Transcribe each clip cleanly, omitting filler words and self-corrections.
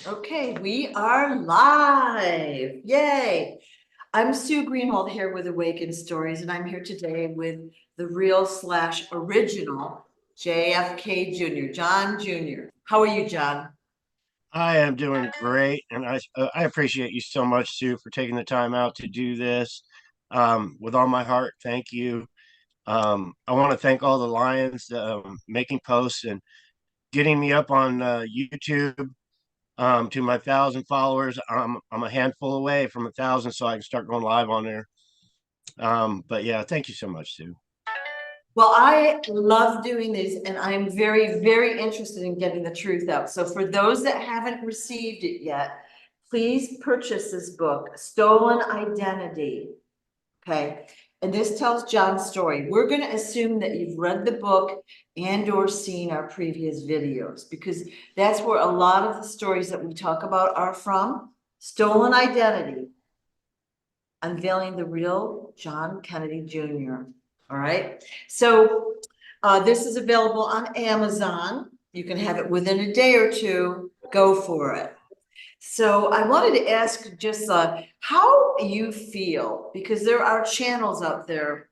Okay, we are live. Yay. I'm Sue Greenwald here with Awakened Stories, and I'm here today with the real slash original JFK Jr., John Jr. How are you, John? I am doing great, and I appreciate you so much, Sue, for taking the time out to do this. With all my heart, thank you. I want to thank all the Lions making posts and getting me up on YouTube. To my 1,000 followers, I'm a handful away from 1,000, so I can start going live on there. But yeah, thank you so much, Sue. Well, I love doing these, and I'm very, very interested in getting the truth out. So for those that haven't received it yet, please purchase this book, Stolen Identity. Okay, and this tells John's story. We're going to assume that you've read the book and or seen our previous videos, because that's where a lot of the stories that we talk about are from. Stolen Identity, unveiling the real John Kennedy Jr. All right, so this is available on Amazon. You can have it within a day or two. Go for it. So I wanted to ask just how you feel, because there are channels out there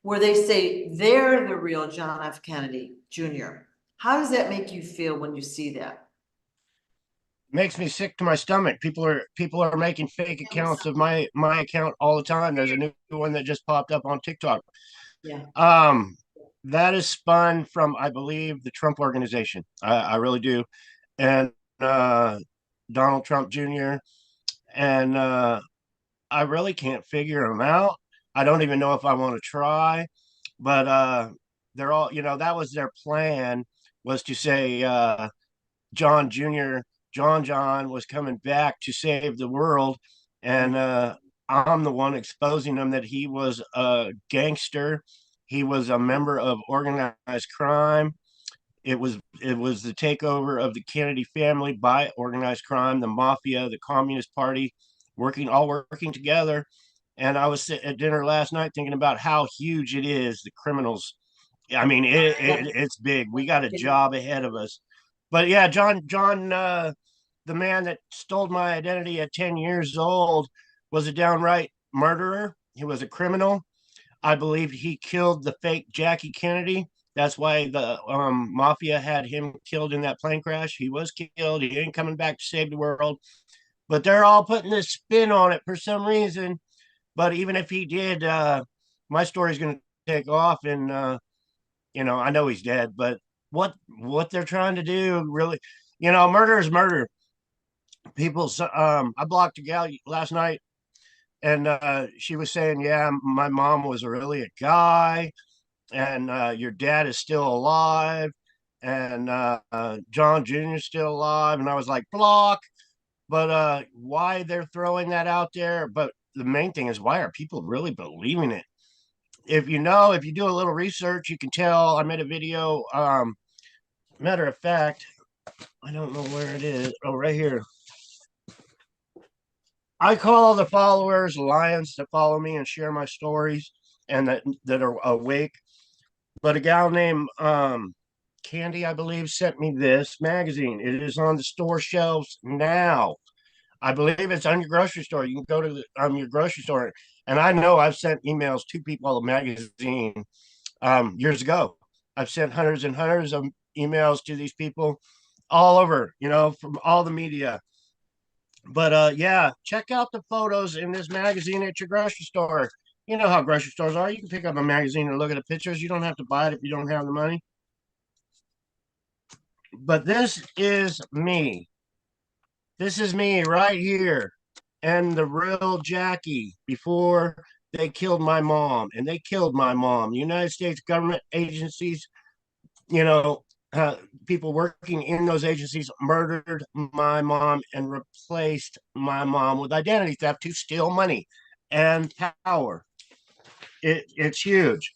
where they say they're the real John F. Kennedy Jr. How does that make you feel when you see that? Makes me sick to my stomach. People are making fake accounts of my account all the time. There's a new one that just popped up on TikTok. Yeah. Um, that is spun from, I believe, the Trump organization. I really do. And Donald Trump Jr. And I really can't figure them out. I don't even know if I want to try, but they're all, that was their plan, was to say John Jr., John was coming back to save the world. And I'm the one exposing him that he was a gangster. He was a member of organized crime. It was the takeover of the Kennedy family by organized crime, the Mafia, the Communist Party, working together. And I was sitting at dinner last night thinking about how huge it is, the criminals. I mean, it's big. We got a job ahead of us. But yeah, John, the man that stole my identity at 10 years old, was a downright murderer. He was a criminal. I believe he killed the fake Jackie Kennedy. That's why the mafia had him killed in that plane crash. He was killed. He ain't coming back to save the world. But they're all putting this spin on it for some reason. But even if he did, my story's going to take off, and I know he's dead. But what they're trying to do, really, murder is murder. I blocked a gal last night, and she was saying, "Yeah, my mom was really a guy, and your dad is still alive, and John Jr. is still alive." And I was like, block. But why they're throwing that out there? But the main thing is, why are people really believing it? If you do a little research, you can tell. I made a video. Matter of fact, I don't know where it is. Oh, right here. I call the followers lions that follow me and share my stories and that are awake. But a gal named Candy, I believe, sent me this magazine. It is on the store shelves now. I believe it's on your grocery store. You can go to your grocery store, and I know I've sent emails to people the magazine years ago. I've sent hundreds and hundreds of emails to these people all over, from all the media. But yeah, check out the photos in this magazine at your grocery store. You know how grocery stores are. You can pick up a magazine and look at the pictures. You don't have to buy it if you don't have the money. But this is me. This is me right here. And the real Jackie before they killed my mom. And they killed my mom. United States government agencies, you know, uh, people working in those agencies murdered my mom and replaced my mom with identity theft to steal money and power. It's huge.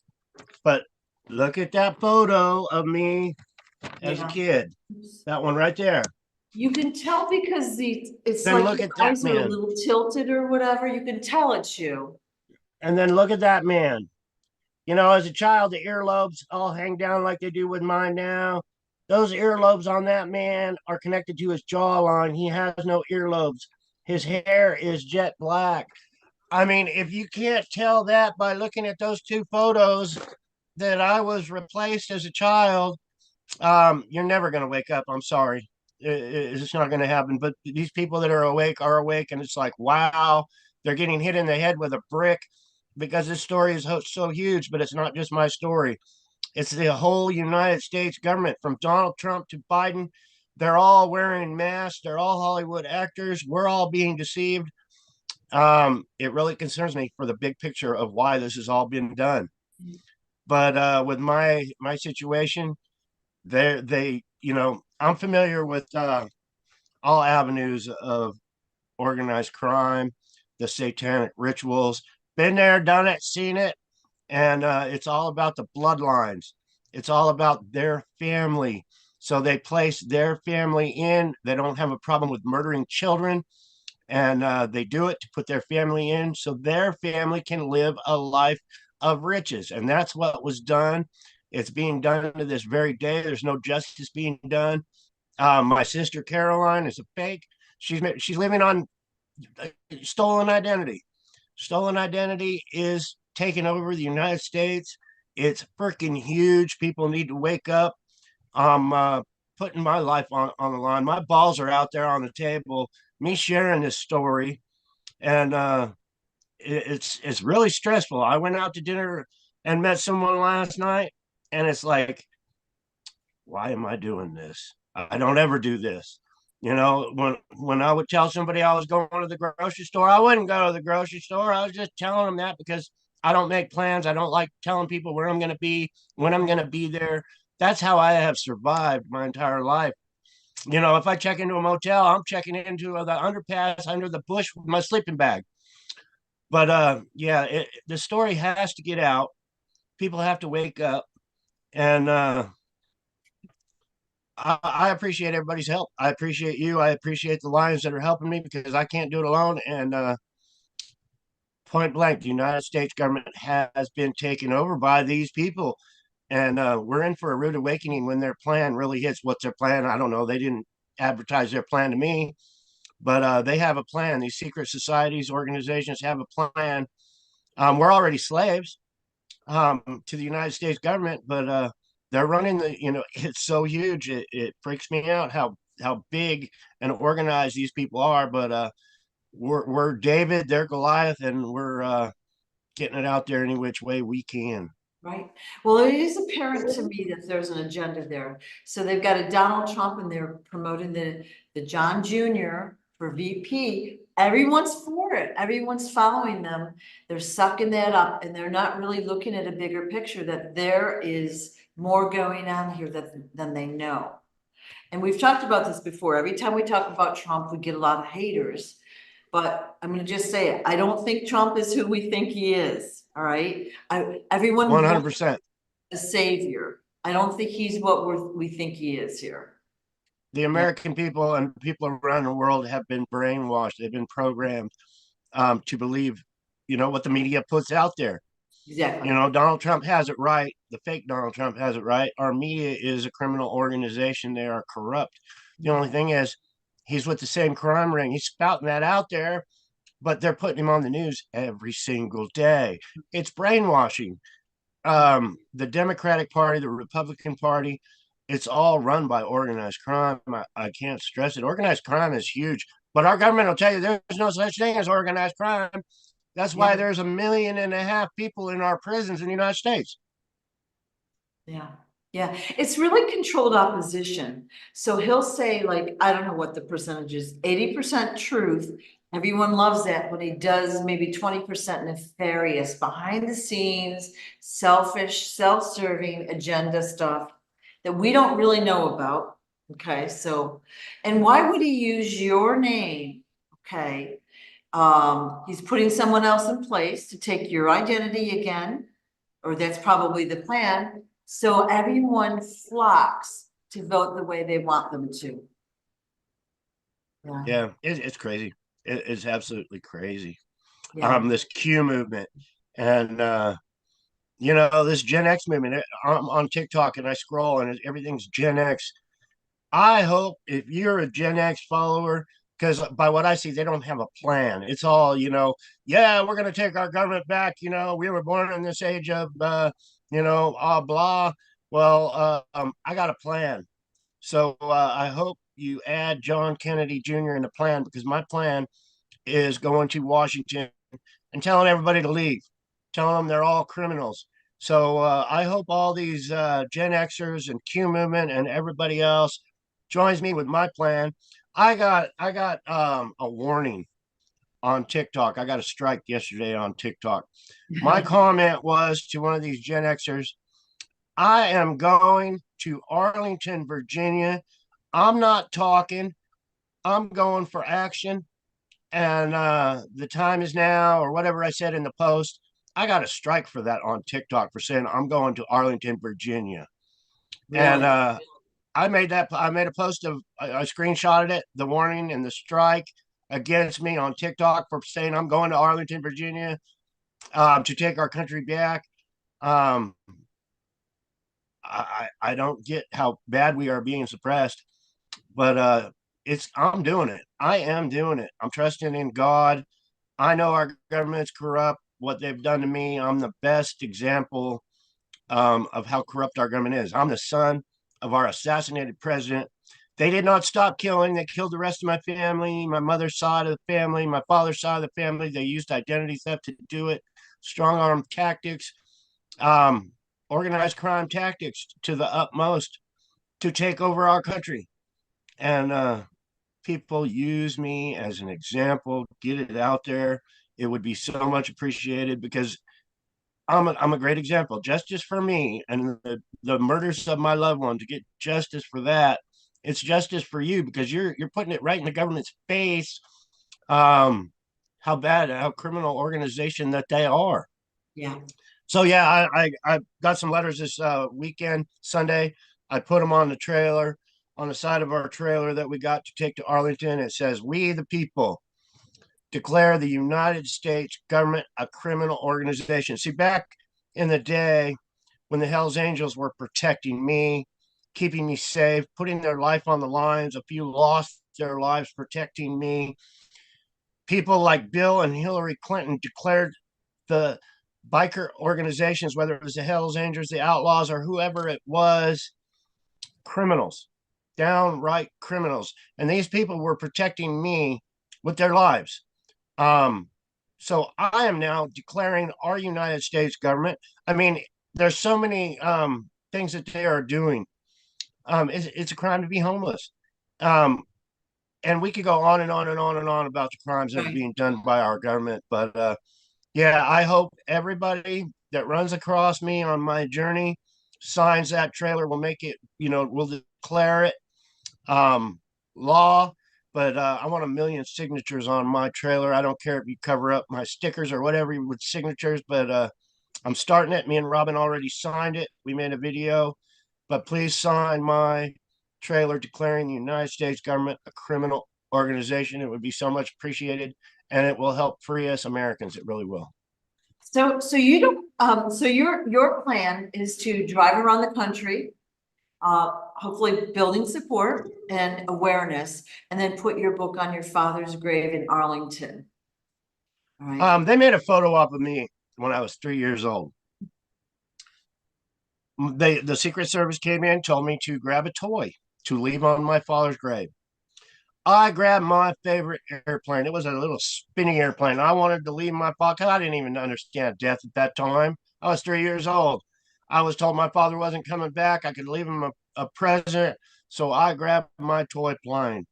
But look at that photo of me as a Yeah. kid. That one right there. You can tell because it's Then like look your at that eyes are a man. little tilted or whatever. You can tell it's you. And then look at that man. As a child, the earlobes all hang down like they do with mine now. Those earlobes on that man are connected to his jawline. He has no earlobes. His hair is jet black. I mean, if you can't tell that by looking at those two photos that I was replaced as a child, you're never going to wake up. I'm sorry. It's not going to happen. But these people that are awake, and it's like, wow, they're getting hit in the head with a brick because this story is so huge. But it's not just my story. It's the whole United States government, from Donald Trump to Biden. They're all wearing masks. They're all Hollywood actors. We're all being deceived. It really concerns me for the big picture of why this has all been done. But with my situation, I'm familiar with all avenues of organized crime, the satanic rituals. Been there, done it, seen it, and it's all about the bloodlines. It's all about their family. So they place their family in. They don't have a problem with murdering children, and they do it to put their family in so their family can live a life of riches. And that's what was done. It's being done to this very day. There's no justice being done. My sister Caroline is a fake. She's living on stolen identity. Stolen identity is taking over the United States. It's freaking huge. People need to wake up. I'm putting my life on the line. My balls are out there on the table. Me sharing this story, and it's really stressful. I went out to dinner and met someone last night, and it's like, why am I doing this? I don't ever do this. When I would tell somebody I was going to the grocery store, I wouldn't go to the grocery store. I was just telling them that because I don't make plans. I don't like telling people where I'm going to be, when I'm going to be there. That's how I have survived my entire life. If I check into a motel, I'm checking into the underpass under the bush with my sleeping bag. But yeah, the story has to get out. People have to wake up, and I appreciate everybody's help. I appreciate you. I appreciate the Lions that are helping me because I can't do it alone. And point blank, the United States government has been taken over by these people. And we're in for a rude awakening when their plan really hits. What's their plan? I don't know. They didn't advertise their plan to me, but they have a plan. These secret societies, organizations have a plan. We're already slaves to the United States government, but they're running it's so huge. It freaks me out how big and organized these people are. But we're David, they're Goliath, and we're getting it out there any which way we can. Right. Well, it is apparent to me that there's an agenda there. So they've got a Donald Trump and they're promoting the John Jr. for VP. Everyone's for it. Everyone's following them. They're sucking that up and they're not really looking at a bigger picture that there is more going on here than they know. And we've talked about this before. Every time we talk about Trump, we get a lot of haters. But I'm going to just say it. I don't think Trump is who we think he is. All right. Everyone wants 100%. a savior. I don't think he's what we think he is here. The Yeah, American people and people around the world have been brainwashed. They've been programmed to believe, what the media puts out there. exactly. Donald Trump has it right. The fake Donald Trump has it right. Our media is a criminal organization. They are corrupt. The only thing is, he's with the same crime ring. He's spouting that out there, but they're putting him on the news every single day. It's brainwashing. The Democratic Party, the Republican Party, it's all run by organized crime. I can't stress it. Organized crime is huge, but our government will tell you there's no such thing as organized crime. That's why Yeah. there's 1.5 million people in our prisons in the United States. Yeah. Yeah. It's really controlled opposition. So he'll say, like, I don't know what the percentage is, 80% truth. Everyone loves that when he does maybe 20% nefarious, behind the scenes, selfish, self-serving agenda stuff that we don't really know about. Okay. So, and why would he use your name? Okay. He's putting someone else in place to take your identity again, or that's probably the plan. So everyone flocks to vote the way they want them to. Yeah, Yeah, it's crazy. It's absolutely crazy. yeah, This Q movement, and this Gen X movement. I'm on TikTok and I scroll and everything's Gen X. I hope if you're a Gen X follower, because by what I see, they don't have a plan. It's all, yeah, we're going to take our government back. We were born in this age of, blah. Well, I got a plan. So I hope you add John Kennedy Jr. in the plan, because my plan is going to Washington and telling everybody to leave, telling them they're all criminals. So I hope all these Gen Xers and Q movement and everybody else joins me with my plan. I got a warning on TikTok. I got a strike yesterday on TikTok. My comment was to one of these Gen Xers, I am going to Arlington, Virginia. I'm not talking. I'm going for action. And the time is now, or whatever I said in the post. I got a strike for that on TikTok for saying I'm going to Arlington, Virginia. And Really? I made a post of, I screenshotted it, the warning and the strike against me on TikTok for saying I'm going to Arlington, Virginia, to take our country back. Um, I don't get how bad we are being suppressed, but I'm doing it. I am doing it. I'm trusting in God. I know our government's corrupt. What they've done to me, I'm the best example of how corrupt our government is. I'm the son of our assassinated president. They did not stop killing. They killed the rest of my family, my mother's side of the family, my father's side of the family. They used identity theft to do it, strong arm tactics, um, organized crime tactics to the utmost to take over our country. And people use me as an example, get it out there. It would be so much appreciated, because I'm a great example. Justice for me and the murders of my loved one, to get justice for that. It's justice for you, because you're putting it right in the government's face. Um, how criminal organization that they are. Yeah. So yeah, I got some letters this weekend, Sunday. I put them on the trailer, on the side of our trailer that we got to take to Arlington. It says, "We the people declare the United States government a criminal organization." See, back in the day when the Hells Angels were protecting me, keeping me safe, putting their life on the lines, a few lost their lives protecting me. People like Bill and Hillary Clinton declared the biker organizations, whether it was the Hells Angels, the Outlaws, or whoever it was, criminals, downright criminals. And these people were protecting me with their lives. Um, so I am now declaring our United States government. I mean, there's so many things that they are doing. It's a crime to be homeless. Um, and we could go on and on and on and on about the crimes that are Right. being done by our government. But yeah, I hope everybody that runs across me on my journey signs that trailer. Will make it, we'll declare it um, law. But I want 1 million signatures on my trailer. I don't care if you cover up my stickers or whatever with signatures, but I'm starting it. Me and Robin already signed it. We made a video, but please sign my trailer declaring the United States government a criminal organization. It would be so much appreciated, and it will help free us Americans. It really will. So you don't, so your plan is to drive around the country, hopefully building support and awareness, and then put your book on your father's grave in Arlington. All right. They made a photo op of me when I was 3 years old. The Secret Service came in, told me to grab a toy to leave on my father's grave. I grabbed my favorite airplane. It was a little spinny airplane. I wanted to leave my father. I didn't even understand death at that time. I was 3 years old. I was told my father wasn't coming back. I could leave him a present. So I grabbed my toy plane.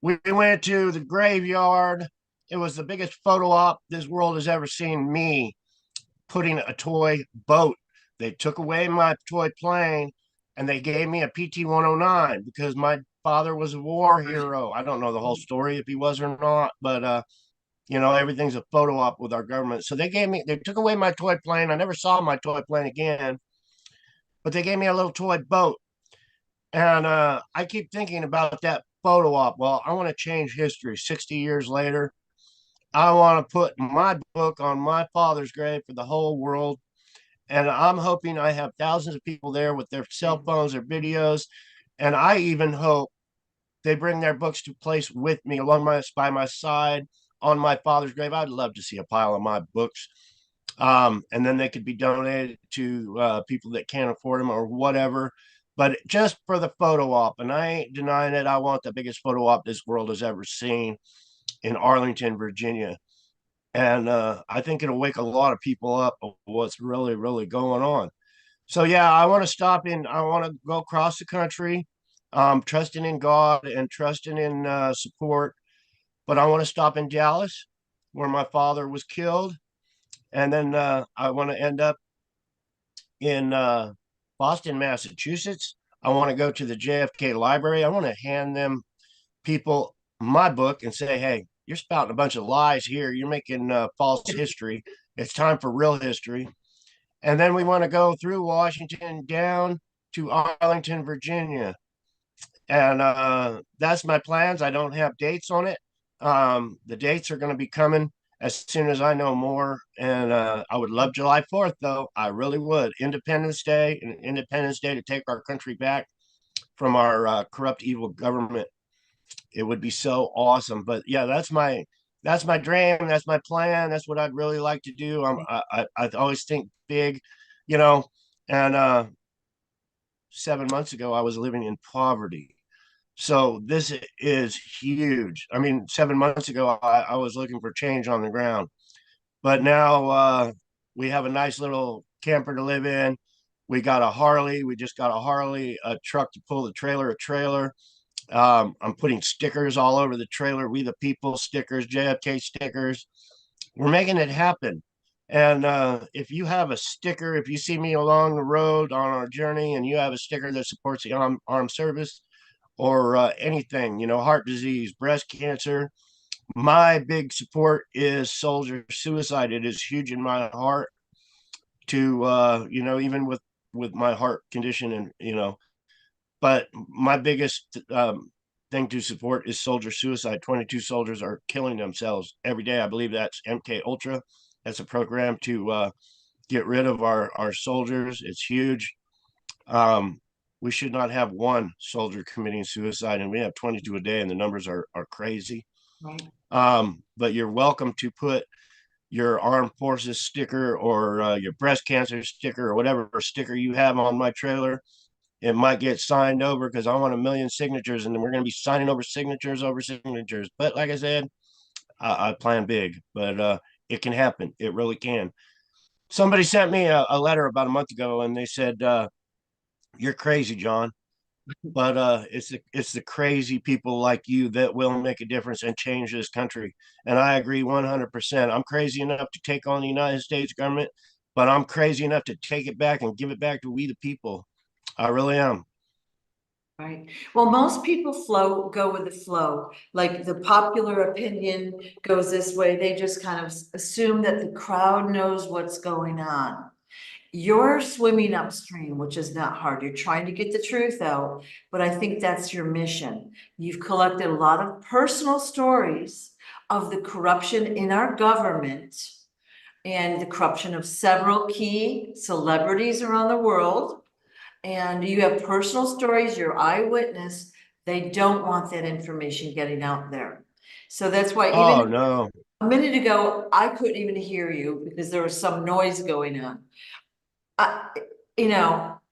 We went to the graveyard. It was the biggest photo op this world has ever seen, me putting a toy boat. They took away my toy plane and they gave me a PT 109 because my father was a war hero. I don't know the whole story if he was or not, but everything's a photo op with our government. So they took away my toy plane. I never saw my toy plane again, but they gave me a little toy boat. And I keep thinking about that photo op. Well, I want to change history 60 years later. I want to put my book on my father's grave for the whole world. And I'm hoping I have thousands of people there with their cell phones or videos. And I even hope they bring their books to place with me by my side on my father's grave. I'd love to see a pile of my books. And then they could be donated to people that can't afford them or whatever. But just for the photo op, and I ain't denying it, I want the biggest photo op this world has ever seen in Arlington, Virginia. And I think it'll wake a lot of people up of what's really, really going on. So yeah, I want to stop in. I want to go across the country, trusting in God and trusting in support. But I want to stop in Dallas, where my father was killed, and then I want to end up in Boston, Massachusetts. I want to go to the JFK Library. I want to hand them people my book and say, "Hey, you're spouting a bunch of lies here. You're making false history. It's time for real history." And then we want to go through Washington down to Arlington, Virginia. And that's my plans. I don't have dates on it. The dates are going to be coming as soon as I know more. And I would love July 4th, though. I really would. Independence Day, to take our country back from our corrupt, evil government. It would be so awesome. But yeah, that's my dream. That's my plan. That's what I'd really like to do. I always think big, you know. And 7 months ago, I was living in poverty. So this is huge. I mean, 7 months ago, I was looking for change on the ground, but now we have a nice little camper to live in. We got a Harley. We just got a Harley, a truck to pull the trailer, a trailer. I'm putting stickers all over the trailer. We the people stickers, JFK stickers. We're making it happen. And if you have a sticker, if you see me along the road on our journey and you have a sticker that supports the armed service or anything, heart disease, breast cancer, my big support is soldier suicide. It is huge in my heart to, even with my heart condition and, but my biggest thing to support is soldier suicide. 22 soldiers are killing themselves every day. I believe that's MK Ultra. That's a program to get rid of our soldiers. It's huge. We should not have one soldier committing suicide, and we have 22 a day, and the numbers are crazy. Right. But you're welcome to put your armed forces sticker or your breast cancer sticker or whatever sticker you have on my trailer. It might get signed over because I want 1 million signatures, and then we're going to be signing over signatures over signatures. But like I said, I plan big, but it can happen. It really can. Somebody sent me a letter about a month ago, and they said, "You're crazy, John." But it's the crazy people like you that will make a difference and change this country. And I agree 100%. I'm crazy enough to take on the United States government, but I'm crazy enough to take it back and give it back to we the people. I really am. Right. Well, most people go with the flow. Like the popular opinion goes this way. They just kind of assume that the crowd knows what's going on. You're swimming upstream, which is not hard. You're trying to get the truth out, but I think that's your mission. You've collected a lot of personal stories of the corruption in our government and the corruption of several key celebrities around the world. And you have personal stories, you're eyewitness. They don't want that information getting out there. So that's why Oh even no. a minute ago, I couldn't even hear you because there was some noise going on. I,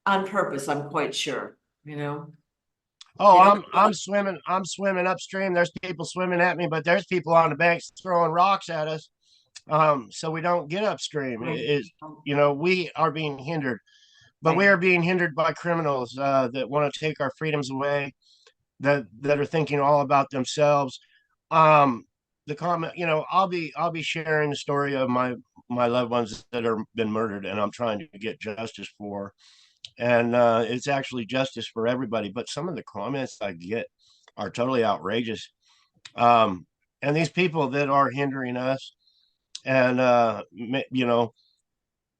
on purpose, I'm quite sure, Oh, they don't. I'm swimming upstream. There's people swimming at me, but there's people on the banks throwing rocks at us. So we don't get upstream. It is, we are being hindered, but we Right. are being hindered by criminals that want to take our freedoms away, that are thinking all about themselves. Um, the comment, I'll be sharing the story of my loved ones that are been murdered, and I'm trying to get justice for. And it's actually justice for everybody. But some of the comments I get are totally outrageous. And these people that are hindering us, and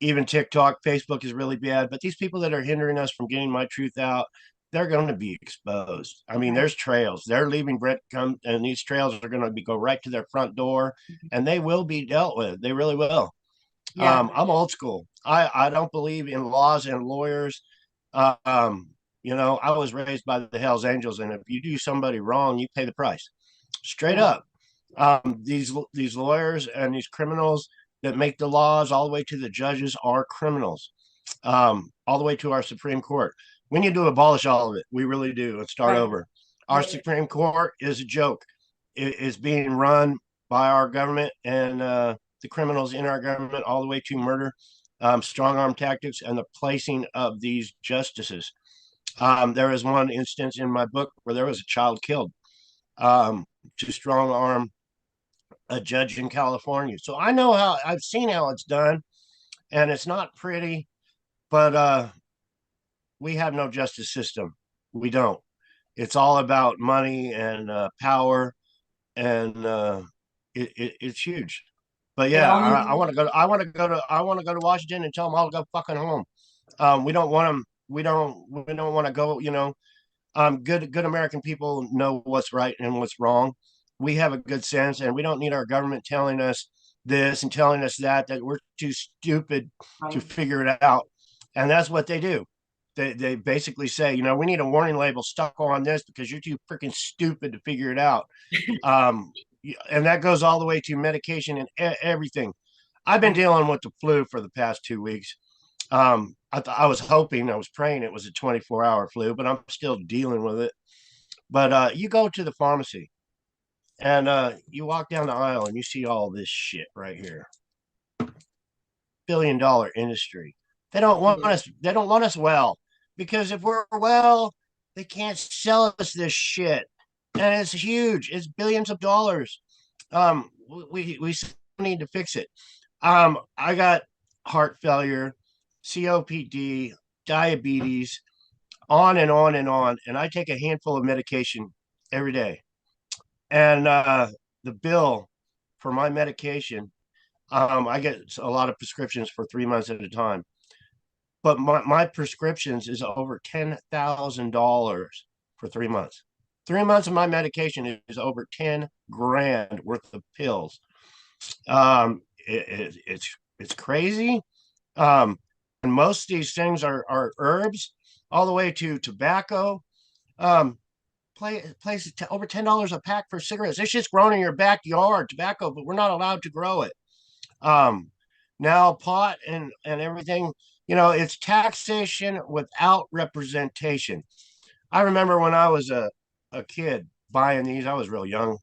even TikTok, Facebook is really bad. But these people that are hindering us from getting my truth out, they're going to be exposed. I mean, there's trails. They're leaving breadcrumbs, and these trails are going to go right to their front door, and they will be dealt with. They really will. Yeah, I'm old school. I don't believe in laws and lawyers. You know, I was raised by the Hells Angels, and if you do somebody wrong, you pay the price. Straight yeah, up. These lawyers and these criminals that make the laws, all the way to the judges, are criminals. All the way to our Supreme Court. We need to abolish all of it. We really do, and start right. over. Our Yeah, Supreme Court is a joke. It is being run by our government and the criminals in our government, all the way to murder, strong arm tactics, and the placing of these justices. There is one instance in my book where there was a child killed to strong arm a judge in California. So I know how, I've seen how it's done, and it's not pretty, but we have no justice system. We don't. It's all about money and power, and it's huge. But they yeah, all I need, want to go. I want to go to Washington and tell them all to go fucking home. We don't want them. We don't want to go. You know, good American people know what's right and what's wrong. We have a good sense, and we don't need our government telling us this and telling us that, that we're too stupid to right. figure it out. And that's what they do. They basically say, you know, we need a warning label stuck on this because you're too freaking stupid to figure it out. Um, and that goes all the way to medication and everything. I've been Right. dealing with the flu for the past 2 weeks. I was hoping, I was praying it was a 24-hour flu, but I'm still dealing with it. But you go to the pharmacy and you walk down the aisle and you see all this shit right here. $1 billion industry. They don't want Yeah. us. They don't want us well, because if we're well, they can't sell us this shit, and it's huge. It's billions of dollars. We need to fix it. I got heart failure, COPD, diabetes, on and on and on, and I take a handful of medication every day. And the bill for my medication, I get a lot of prescriptions for 3 months at a time, but my prescriptions is over $10,000 for 3 months. 3 months of my medication is over 10 grand worth of pills. It's crazy. And most of these things are herbs, all the way to tobacco. Um, places over $10 a pack for cigarettes. It's just grown in your backyard, tobacco, but we're not allowed to grow it. Um, Now pot and everything, you know, it's taxation without representation. I remember when I was a kid buying these, I was real young.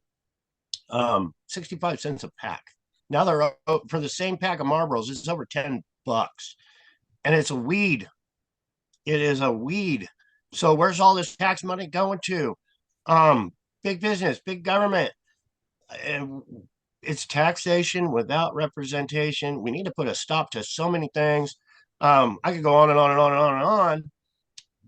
65 cents a pack. Now they're for the same pack of Marlboros, it's over $10. And it's a weed. It is a weed. So where's all this tax money going to? Big business, big government. And it's taxation without representation. We need to put a stop to so many things. I could go on and on and on and on and on,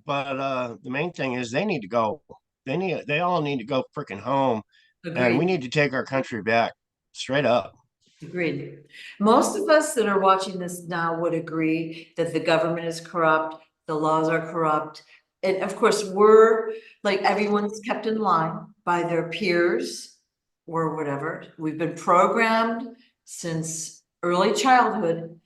but the main thing is they need to go. They all need to go freaking home, and we Agreed. need to take our country back, straight up. Agreed. Most of us that are watching this now would agree that the government is corrupt, the laws are corrupt. And of course, we're like, everyone's kept in line by their peers or whatever. We've been programmed since early childhood,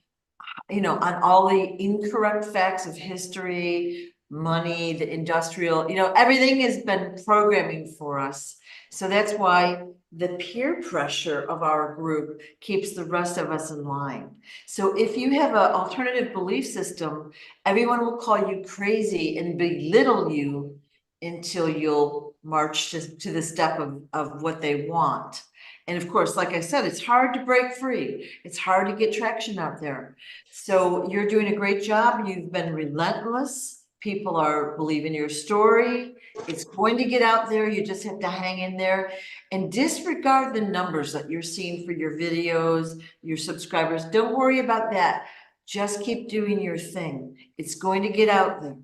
on all the incorrect facts of history, money, the industrial, everything has been programming for us. So that's why the peer pressure of our group keeps the rest of us in line. So if you have an alternative belief system, everyone will call you crazy and belittle you until you'll march to the step of what they want. And of course, like I said, it's hard to break free. It's hard to get traction out there. So you're doing a great job. You've been relentless. People are believing your story. It's going to get out there. You just have to hang in there and disregard the numbers that you're seeing for your videos, your subscribers. Don't worry about that. Just keep doing your thing. It's going to get out there.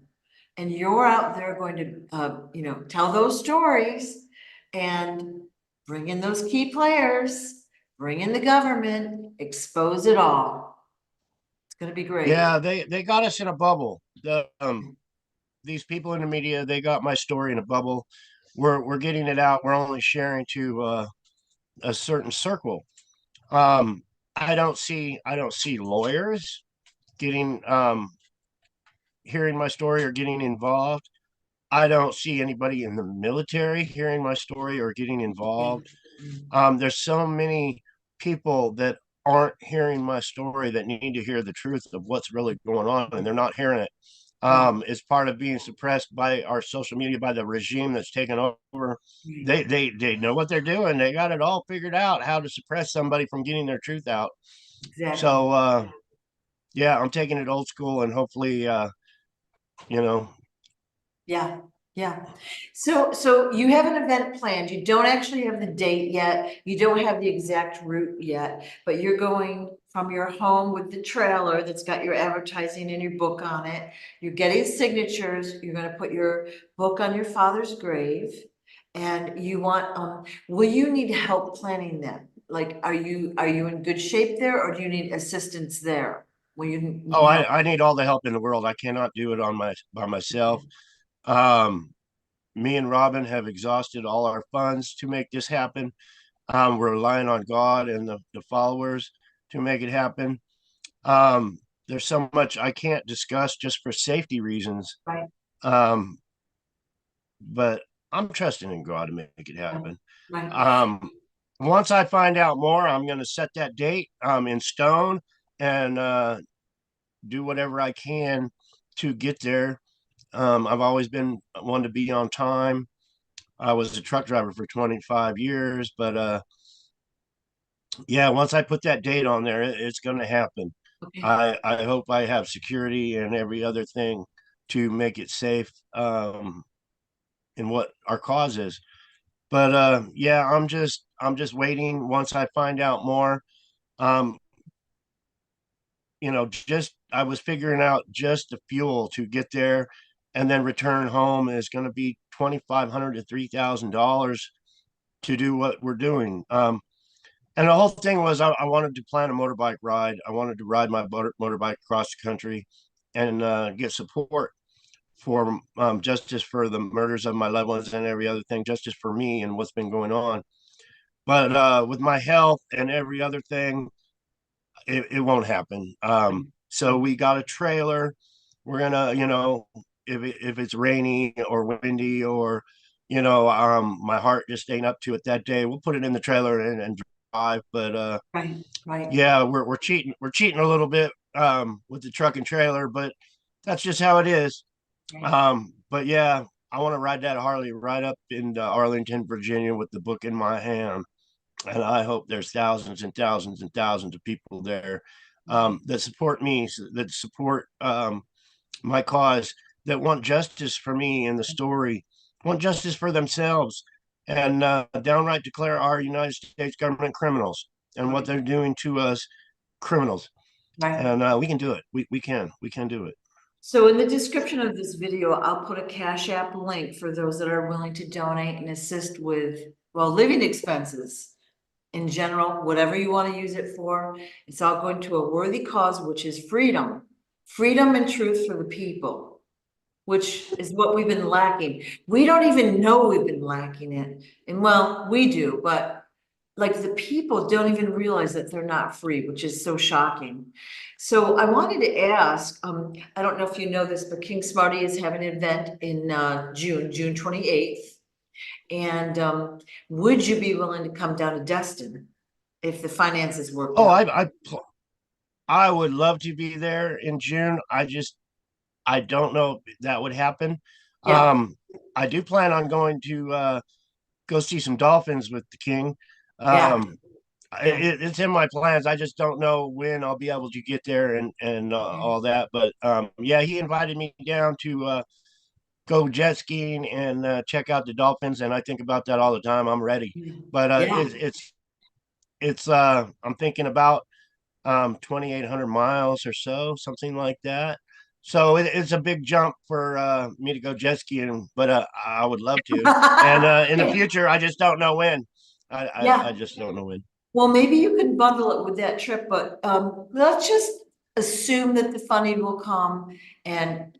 And you're out there going to, tell those stories and bring in those key players, bring in the government, expose it all. It's gonna be great. Yeah, they got us in a bubble. These people in the media, they got my story in a bubble. We're getting it out. We're only sharing to a certain circle. Um, I don't see lawyers getting hearing my story or getting involved. I don't see anybody in the military hearing my story or getting Yeah. involved. There's so many people that aren't hearing my story that need to hear the truth of what's really going on, and they're not hearing it. Right. It's part of being suppressed by our social media, by the regime that's taken over. Right. They know what they're doing. They got it all figured out how to suppress somebody from getting their truth out. Exactly. So yeah, I'm taking it old school, and hopefully you know. Yeah, yeah. So you have an event planned. You don't actually have the date yet. You don't have the exact route yet, but you're going from your home with the trailer that's got your advertising and your book on it. You're getting signatures. You're gonna put your book on your father's grave. And you want, will you need help planning that? Like, are you in good shape there, or do you need assistance there? Will you Oh, need help? I need all the help in the world. I cannot do it on my by myself. Um, Me and Robin have exhausted all our funds to make this happen. We're relying on God and the followers to make it happen. There's so much I can't discuss just for safety reasons. Right, Um, but I'm trusting in God to make it right, happen. right. Um, Once I find out more, I'm going to set that date in stone and do whatever I can to get there. I've always been one to be on time. I was a truck driver for 25 years, but yeah, once I put that date on there, it's going to happen. Okay. I hope I have security and every other thing to make it safe in what our cause is. But yeah, I'm just waiting. Once I find out more, um, just I was figuring out just the fuel to get there and then return home is going to be $2,500 to $3,000 to do what we're doing. And the whole thing was I wanted to plan a motorbike ride. I wanted to ride my motorbike across the country and get support for justice for the murders of my loved ones and every other thing, justice for me and what's been going on. But with my health and every other thing, it won't happen. So we got a trailer. We're gonna, if it's rainy or windy or, my heart just ain't up to it that day, we'll put it in the trailer and drive. But Right, right. yeah, we're cheating. We're cheating a little bit with the truck and trailer, but that's just how it is. Right. But yeah, I want to ride that Harley right up in Arlington, Virginia, with the book in my hand, and I hope there's thousands and thousands and thousands of people there that support me, that support my cause, that want justice for me in the story, want justice for themselves, and downright declare our United States government criminals and what Right, they're doing to us criminals. right. And we can do it. We can do it. So in the description of this video, I'll put a Cash App link for those that are willing to donate and assist with, well, living expenses in general, whatever you want to use it for. It's all going to a worthy cause, which is freedom, freedom and truth for the people, which is what we've been lacking. We don't even know we've been lacking it. And well, we do, but like the people don't even realize that they're not free, which is so shocking. So I wanted to ask, I don't know if you know this, but King Smarty is having an event in June 28th. And would you be willing to come down to Destin if the finances worked Oh, out? I would love to be there in June. I don't know if that would happen. Yeah, Um, I do plan on going to go see some dolphins with the king. yeah, Um, yeah. it's in my plans. I just don't know when I'll be able to get there and all that. But yeah, he invited me down to go jet skiing and check out the dolphins, and I think about that all the time. I'm ready, but Yeah. it's I'm thinking about 2,800 miles or so, something like that. So it's a big jump for me to go jet skiing, but I would love to. And in the future, I just don't know when. I Yeah. just don't know when. Well, maybe you could bundle it with that trip, but let's just assume that the funding will come and,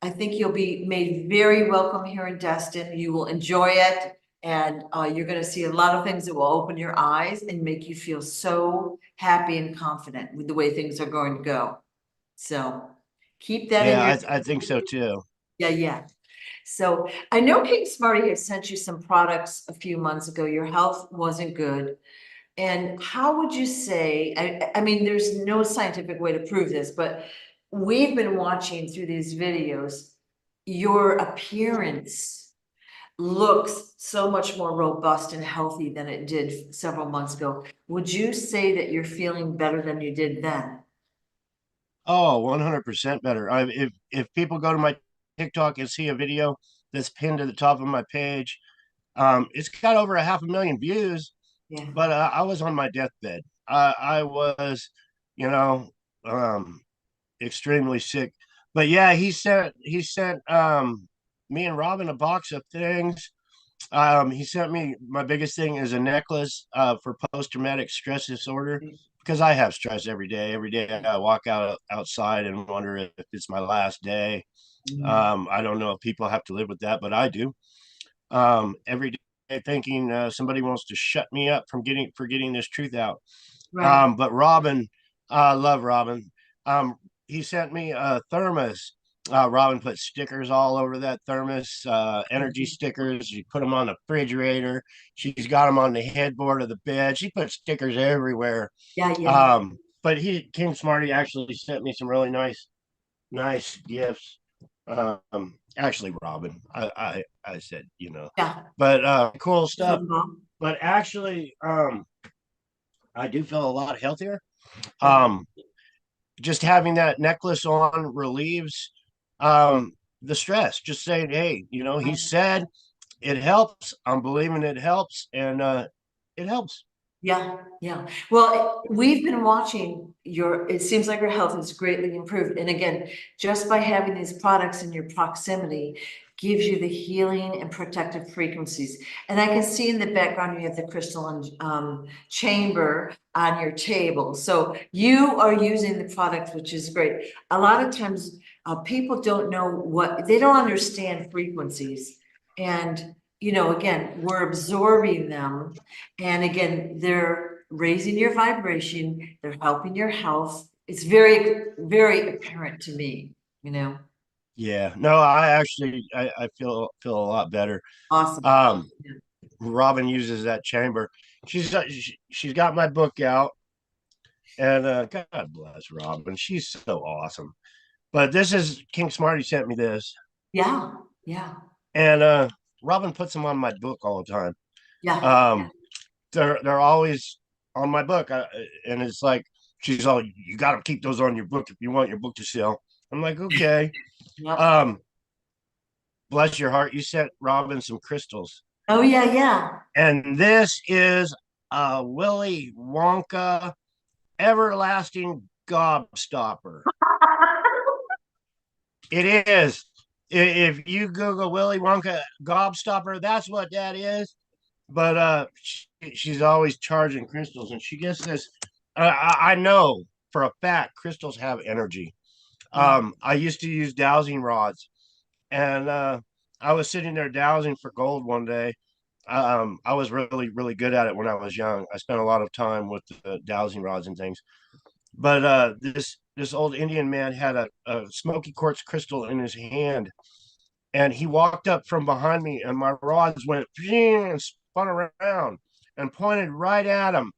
I think you'll be made very welcome here in Destin. You will enjoy it. And you're going to see a lot of things that will open your eyes and make you feel so happy and confident with the way things are going to go. So keep that in Yeah, your, I think so too. yeah. So I know King Smarty had sent you some products a few months ago. Your health wasn't good. And how would you say, I mean, there's no scientific way to prove this, but we've been watching through these videos, your appearance looks so much more robust and healthy than it did several months ago. Would you say that you're feeling better than you did then? Oh, 100% better. If people go to my TikTok and see a video that's pinned to the top of my page, it's got over 500,000 views, Yeah, but I was on my deathbed. I was, you know, um, extremely sick. But yeah, he sent me and Robin a box of things. He sent me, my biggest thing is a necklace for post-traumatic stress disorder, because I have stress every day. Every day I walk outside and wonder if it's my last day. I don't know if people have to live with that, but I do. Every day thinking somebody wants to shut me up from getting this truth out. right. But Robin, I love Robin. He sent me a thermos. Robin put stickers all over that thermos, energy stickers. She put them on the refrigerator. She's got them on the headboard of the bed. She put stickers everywhere. Yeah. But King Smarty actually sent me some really nice gifts. Actually, Robin, I said, Yeah. but cool stuff. Football. But actually, I do feel a lot healthier. Yeah. Um, just having that necklace on relieves the stress. Just saying, hey, he said it helps. I'm believing it helps, and it helps. Yeah. Well, we've been watching it seems like your health has greatly improved. And again, just by having these products in your proximity gives you the healing and protective frequencies. And I can see in the background, you have the crystalline chamber on your table. So you are using the product, which is great. A lot of times people don't know they don't understand frequencies. And, again, we're absorbing them. And again, they're raising your vibration, they're helping your health. It's very apparent to me. Yeah. No, I feel a lot better. Awesome. Um, Yeah. Robin uses that chamber. She's got my book out, and God bless Robin. She's so awesome. But this is King Smarty sent me this, Yeah. Yeah. and Robin puts them on my book all the time. Yeah. Um, they're always on my book, and it's like she's all, you got to keep those on your book if you want your book to sell. I'm like, okay. Yep. Um, bless your heart. You sent Robin some crystals, Oh, yeah. and this is a Willy Wonka everlasting gobstopper. It is. If you Google Willy Wonka gobstopper, that's what that is. But she's always charging crystals, and she gets this. I know for a fact crystals have energy. Yeah. I used to use dowsing rods, and I was sitting there dowsing for gold one day. I was really good at it when I was young. I spent a lot of time with the dowsing rods and things. But this old Indian man had a smoky quartz crystal in his hand, and he walked up from behind me, and my rods went and spun around and pointed right at him.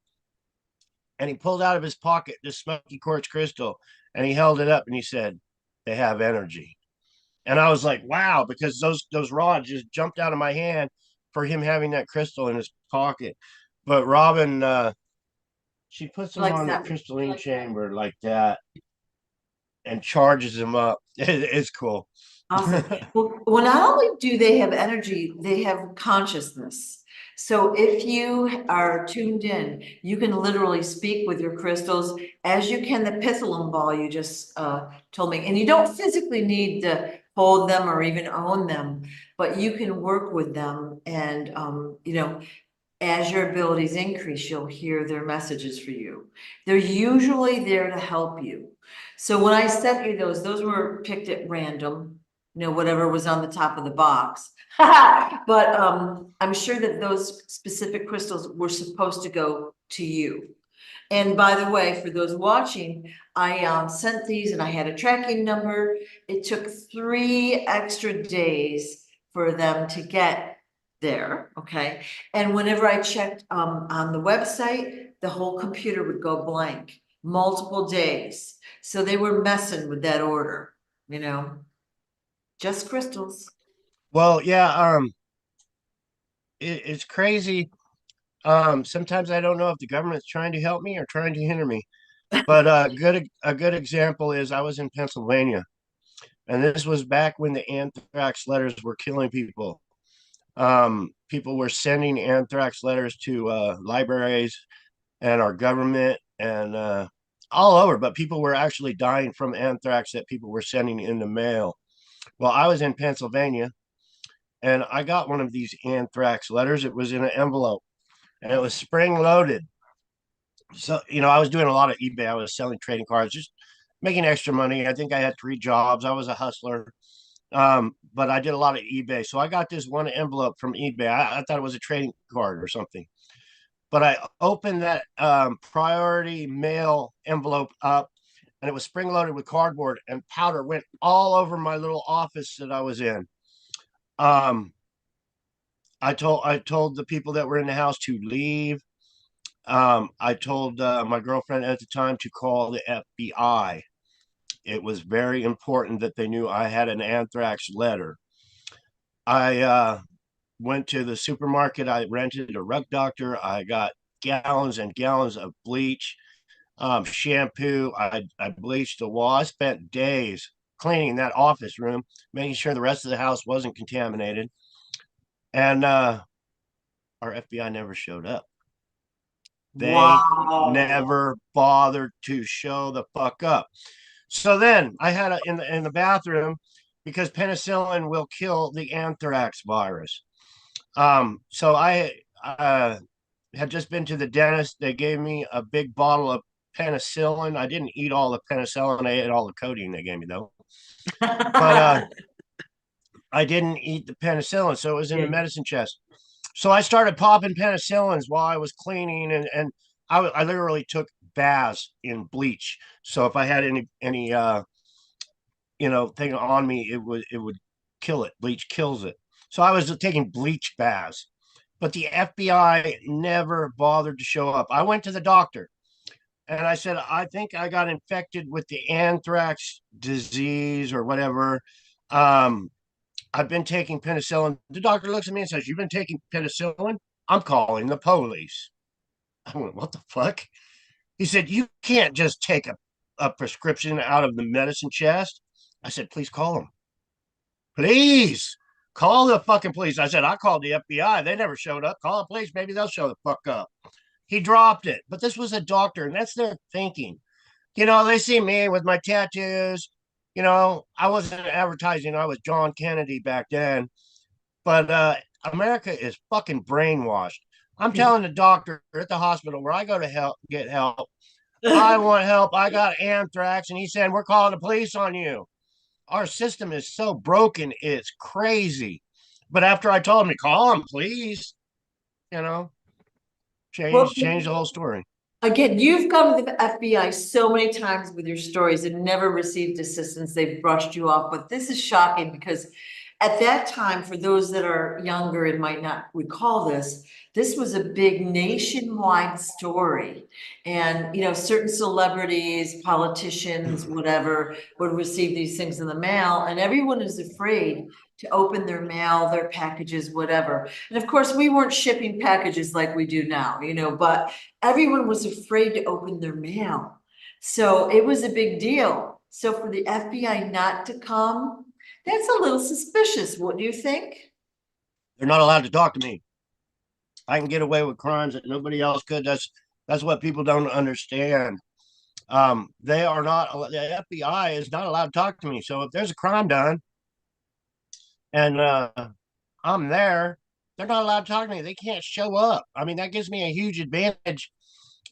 And he pulled out of his pocket this smoky quartz crystal, and he held it up and he said, "They have energy." And I was like, "Wow!" Because those rods just jumped out of my hand for him having that crystal in his pocket. But Robin, she puts them Like on the that. crystalline chamber like that and charges them up. It's cool. Awesome. Well, not only do they have energy, they have consciousness. So if you are tuned in, you can literally speak with your crystals as you can the pithalum ball you just told me. And you don't physically need to hold them or even own them, but you can work with them. And, as your abilities increase, you'll hear their messages for you. They're usually there to help you. So when I sent you those were picked at random, whatever was on the top of the box. But I'm sure that those specific crystals were supposed to go to you. And by the way, for those watching, I sent these and I had a tracking number. It took 3 extra days for them to get there, okay? And whenever I checked on the website, the whole computer would go blank, multiple days. So they were messing with that order, you know? Just crystals. Well, yeah, it's crazy. Sometimes I don't know if the government's trying to help me or trying to hinder me. But a good example is I was in Pennsylvania, and this was back when the anthrax letters were killing people. People were sending anthrax letters to libraries and our government and all over, but people were actually dying from anthrax that people were sending in the mail. Well, I was in Pennsylvania, and I got one of these anthrax letters. It was in an envelope, and it was spring loaded. So, I was doing a lot of eBay. I was selling trading cards, just making extra money. I think I had 3 jobs. I was a hustler. But I did a lot of eBay. So I got this one envelope from eBay. I thought it was a trading card or something. But I opened that priority mail envelope up, and it was spring loaded with cardboard, and powder went all over my little office that I was in. Um, I told the people that were in the house to leave. I told my girlfriend at the time to call the FBI. It was very important that they knew I had an anthrax letter. I went to the supermarket. I rented a rug doctor. I got gallons and gallons of bleach, shampoo. I bleached the wall. I spent days cleaning that office room, making sure the rest of the house wasn't contaminated. And our FBI never showed up. They Wow. never bothered to show the fuck up. So then I had in the bathroom, because penicillin will kill the anthrax virus. So I had just been to the dentist. They gave me a big bottle of penicillin. I didn't eat all the penicillin. I ate all the codeine they gave me though. But I didn't eat the penicillin, so it was in the Yeah. medicine chest. So I started popping penicillins while I was cleaning, and I literally took baths in bleach. So if I had any thing on me, it would kill it. Bleach kills it. So I was taking bleach baths, but the FBI never bothered to show up. I went to the doctor and I said, I think I got infected with the anthrax disease or whatever. Um, I've been taking penicillin. The doctor looks at me and says, "You've been taking penicillin? I'm calling the police." I went, "What the fuck?" He said, "You can't just take a prescription out of the medicine chest." I said, "Please call them. Please call the fucking police." I said, "I called the FBI. They never showed up. Call the police. Maybe they'll show the fuck up." He dropped it. But this was a doctor, and that's their thinking. They see me with my tattoos. I wasn't advertising. I was John Kennedy back then. But America is fucking brainwashed. I'm telling the doctor at the hospital where I go to get help, I want help. I got anthrax. And he said, "We're calling the police on you." Our system is so broken, it's crazy. But after I told him to call him, please, you know, Well, change the whole story. again, you've gone to the FBI so many times with your stories and never received assistance. They've brushed you off. But this is shocking because at that time, for those that are younger and might not recall this was a big nationwide story. And, certain celebrities, politicians, whatever, would receive these things in the mail, and everyone is afraid to open their mail, their packages, whatever. And of course, we weren't shipping packages like we do now, but everyone was afraid to open their mail. So it was a big deal. So for the FBI not to come, that's a little suspicious. What do you think? They're not allowed to talk to me. I can get away with crimes that nobody else could. That's what people don't understand. They are not. The FBI is not allowed to talk to me. So if there's a crime done and I'm there, they're not allowed to talk to me. They can't show up. I mean, that gives me a huge advantage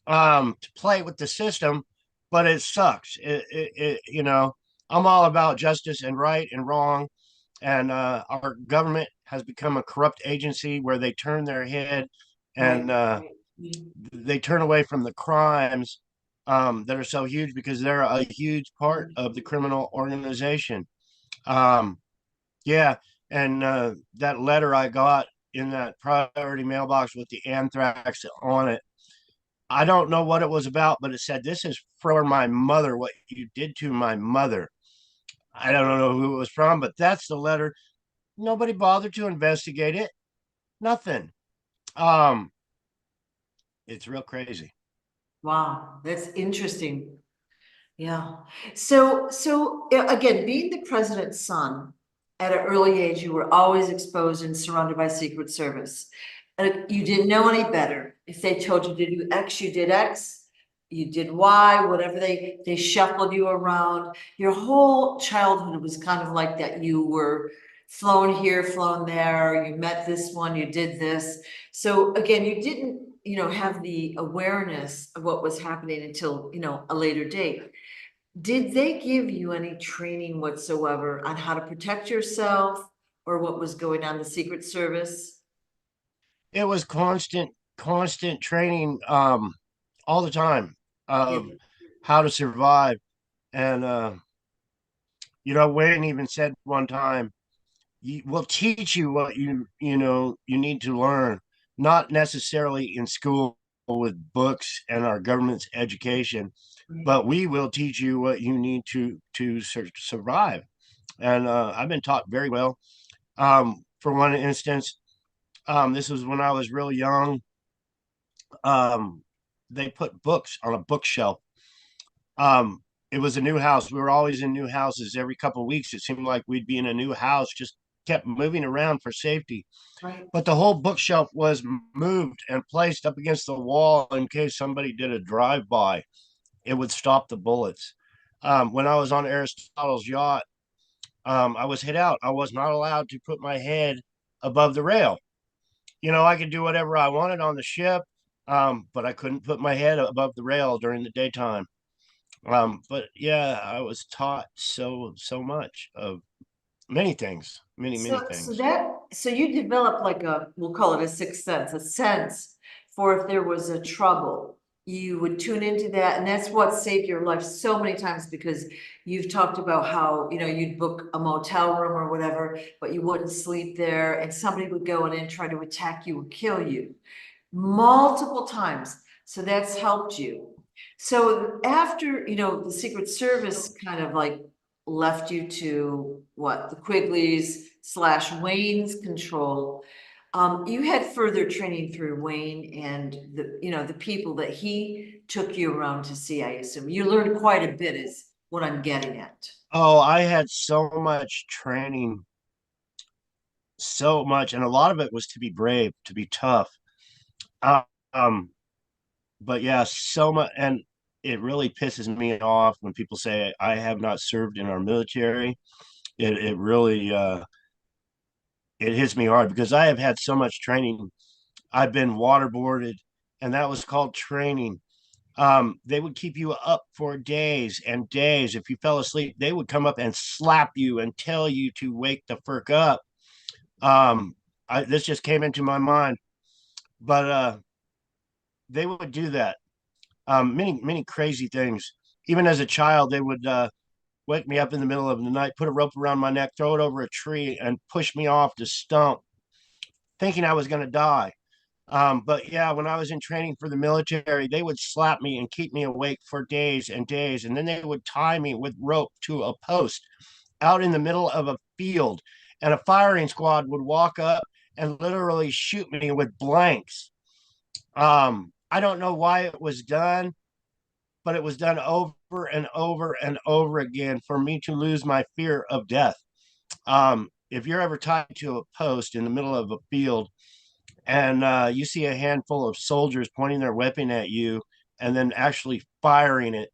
to play with the system, but it sucks. I'm all about justice and right and wrong, and our government has become a corrupt agency where they turn their head and Right. they turn away from the crimes that are so huge because they're a huge part of the criminal organization. Um, yeah, and that letter I got in that priority mailbox with the anthrax on it, I don't know what it was about, but it said, "This is for my mother, what you did to my mother." I don't know who it was from, but that's the letter. Nobody bothered to investigate it. Nothing. Um, it's real crazy. Wow, that's interesting. Yeah. So again, being the president's son, at an early age, you were always exposed and surrounded by Secret Service. You didn't know any better. If they told you to do X, you did X. You did Y, whatever they shuffled you around. Your whole childhood was kind of like that. You were flown here, flown there. You met this one, you did this. So again, you didn't, have the awareness of what was happening until, a later date. Did they give you any training whatsoever on how to protect yourself or what was going on in the Secret Service? It was constant training all the time Yeah, of how to survive. And Wayne even said one time, we'll teach you what you need to learn, not necessarily in school with books and our government's education, but we will teach you what you need to survive. And I've been taught very well. For one instance, this was when I was real young. Um, they put books on a bookshelf. It was a new house. We were always in new houses. Every couple of weeks, it seemed like we'd be in a new house, just kept moving around for safety. right. But the whole bookshelf was moved and placed up against the wall in case somebody did a drive-by. It would stop the bullets. When I was on Aristotle's yacht, I was hit out. I was not allowed to put my head above the rail. I could do whatever I wanted on the ship, but I couldn't put my head above the rail during the daytime. But yeah, I was taught so much of many things, many things. So you developed like we'll call it a sixth sense, a sense for if there was a trouble, you would tune into that. And that's what saved your life so many times because you've talked about how, you'd book a motel room or whatever, but you wouldn't sleep there and somebody would go in and try to attack you or kill you multiple times. So that's helped you. So after, the Secret Service kind of like left you to what, the Quigleys / Wayne's control. You had further training through Wayne and the people that he took you around to see, I assume. You learned quite a bit is what I'm getting at. Oh, I had so much training, so much, and a lot of it was to be brave, to be tough. Uh, Um, but yeah, so much, and it really pisses me off when people say I have not served in our military. It really it hits me hard because I have had so much training. I've been waterboarded, and that was called training. They would keep you up for days and days. If you fell asleep, they would come up and slap you and tell you to wake the frick up. Um, this just came into my mind, but they would do that. Many crazy things. Even as a child, they would wake me up in the middle of the night, put a rope around my neck, throw it over a tree, and push me off to stump, thinking I was going to die. But yeah, when I was in training for the military, they would slap me and keep me awake for days and days. And then they would tie me with rope to a post out in the middle of a field. And a firing squad would walk up and literally shoot me with blanks. I don't know why it was done, but it was done over and over and over again for me to lose my fear of death. If you're ever tied to a post in the middle of a field and you see a handful of soldiers pointing their weapon at you and then actually firing it,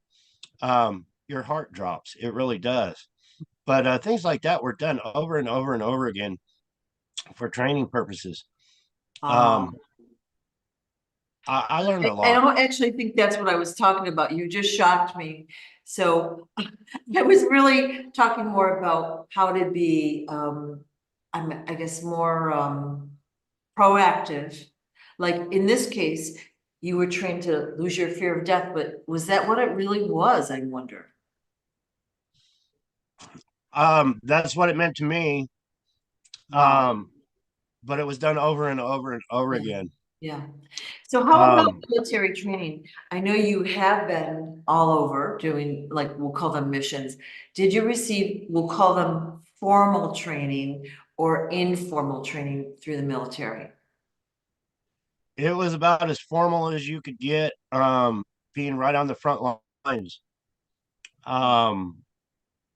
your heart drops. It really does. But things like that were done over and over and over again for training purposes. Um, Um, I learned a I lot. don't actually think that's what I was talking about. You just shocked me. So I was really talking more about how to be I guess more proactive. Like in this case, you were trained to lose your fear of death, but was that what it really was, I wonder? That's what it meant to me. Wow. Um, but it was done over and over and over Yeah. again. Yeah. So how about Um, military training? I know you have been all over doing, like, we'll call them missions. Did you receive, we'll call them formal training or informal training through the military? it was about as formal as you could get, being right on the front lines. Um,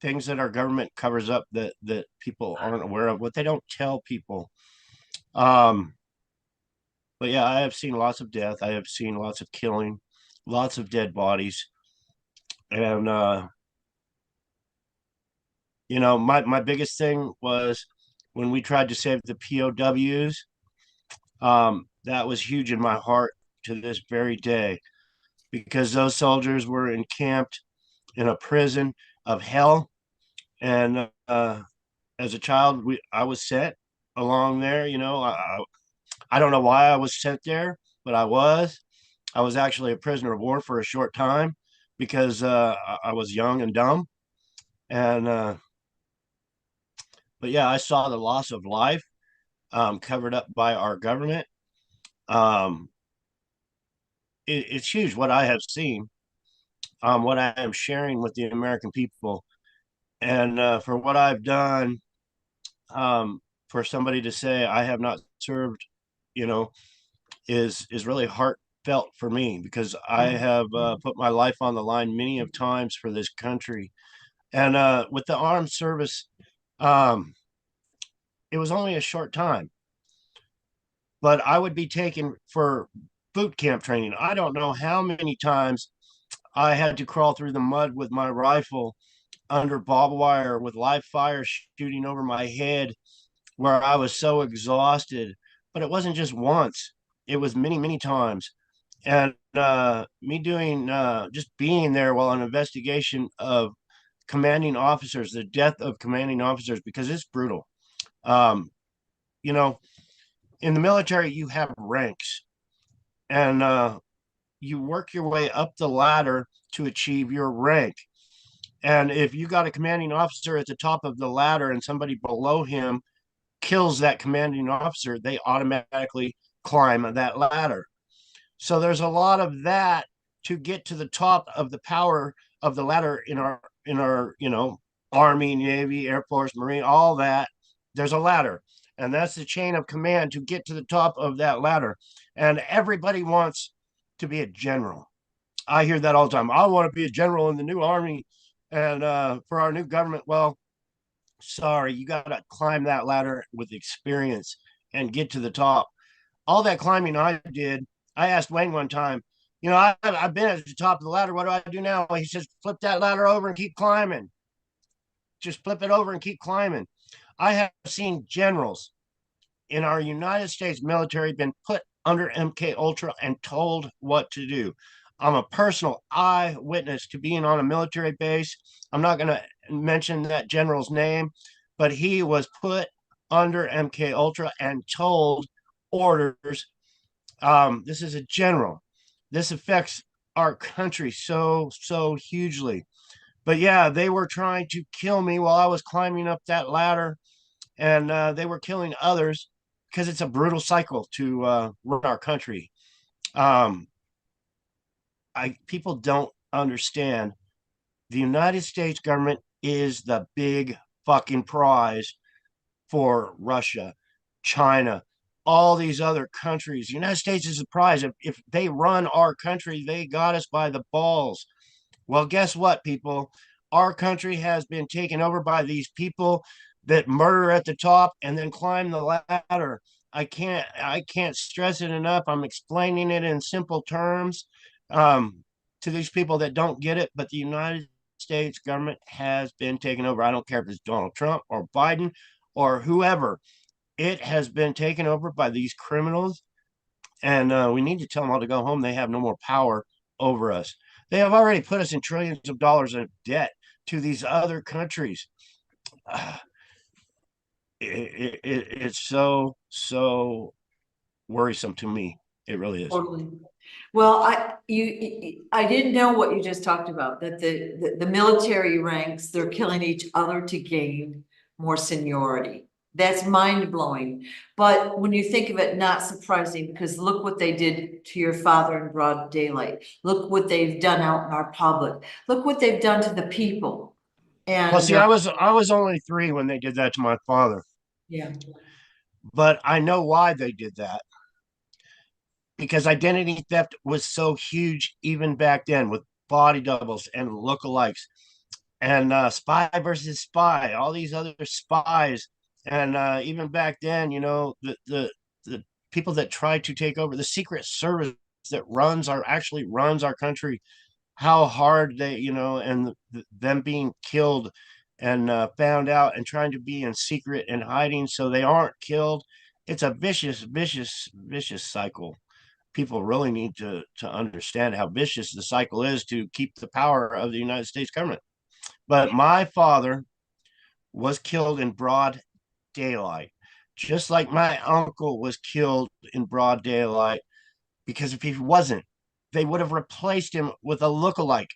things that our government covers up that people aren't aware of, what they don't tell people. Um, but yeah, I have seen lots of death. I have seen lots of killing, lots of dead bodies, and my biggest thing was when we tried to save the POWs. That was huge in my heart to this very day because those soldiers were encamped in a prison of hell. And as a child, I was sent along there. I don't know why I was sent there, but I was. I was actually a prisoner of war for a short time because I was young and dumb. And but yeah, I saw the loss of life covered up by our government. Um, it's huge what I have seen, what I am sharing with the American people, and for what I've done, um, for somebody to say I have not served, you know, is really heartfelt for me because I Yeah. have put my life on the line many of times for this country, and with the armed service, um, it was only a short time, but I would be taken for boot camp training. I don't know how many times I had to crawl through the mud with my rifle under barbed wire with live fire shooting over my head where I was so exhausted. But it wasn't just once, it was many, many times. And me doing just being there while an investigation of commanding officers, the death of commanding officers, because it's brutal. Um, you know, in the military, you have ranks and you work your way up the ladder to achieve your rank. And if you got a commanding officer at the top of the ladder and somebody below him kills that commanding officer, they automatically climb that ladder. So there's a lot of that to get to the top of the power of the ladder in our Army, Navy, Air Force, Marine, all that. There's a ladder. And that's the chain of command to get to the top of that ladder. And everybody wants to be a general. I hear that all the time. I want to be a general in the new army and for our new government. Well, sorry, you got to climb that ladder with experience and get to the top. All that climbing I did, I asked Wayne one time, I've been at the top of the ladder. What do I do now? He says, flip that ladder over and keep climbing. Just flip it over and keep climbing. I have seen generals in our United States military been put under MK Ultra and told what to do. I'm a personal eyewitness to being on a military base. I'm not going to mention that general's name, but he was put under MK Ultra and told orders. This is a general. This affects our country so hugely. But yeah, they were trying to kill me while I was climbing up that ladder, and they were killing others because it's a brutal cycle to run our country. Um, I People don't understand. The United States government is the big fucking prize for Russia, China, all these other countries. The United States is the prize. If they run our country, they got us by the balls. Well, guess what, people? Our country has been taken over by these people that murder at the top and then climb the ladder. I can't stress it enough. I'm explaining it in simple terms um, to these people that don't get it. But the United States government has been taken over. I don't care if it's Donald Trump or Biden or whoever. It has been taken over by these criminals, and we need to tell them all to go home. They have no more power over us. They have already put us in trillions of dollars of debt to these other countries. Uh, it's so worrisome to me. It really is. Totally. Well, I didn't know what you just talked about, that the military ranks, they're killing each other to gain more seniority. That's mind blowing. But when you think of it, not surprising, because look what they did to your father in broad daylight. Look what they've done out in our public. Look what they've done to the people. Well, And see, I was only 3 when they did that to my father, yeah, but I know why they did that, because identity theft was so huge even back then with body doubles and lookalikes and spy versus spy, all these other spies. And even back then, the people that tried to take over the Secret Service that runs our country, how hard they, and them being killed and found out and trying to be in secret and hiding so they aren't killed. It's a vicious cycle. People really need to understand how vicious the cycle is to keep the power of the United States government. But my father was killed in broad daylight, just like my uncle was killed in broad daylight, because if he wasn't, they would have replaced him with a lookalike.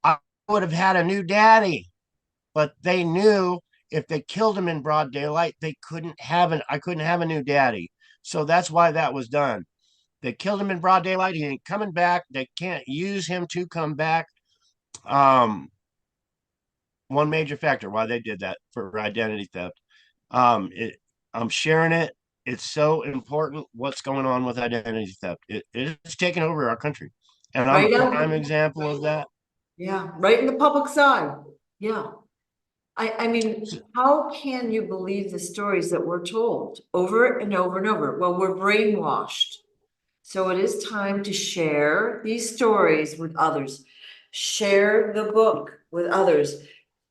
I would have had a new daddy, but they knew if they killed him in broad daylight, I couldn't have a new daddy. So that's why that was done. They killed him in broad daylight. He ain't coming back. They can't use him to come back. Um, One major factor why they did that for identity theft. It, I'm sharing it. It's so important what's going on with identity theft. It's taken over our country, and I'm a right prime on. example of that. Yeah, right in the public side. Yeah. I mean, So, how can you believe the stories that we're told over and over and over? Well, we're brainwashed. So it is time to share these stories with others. Share the book with others.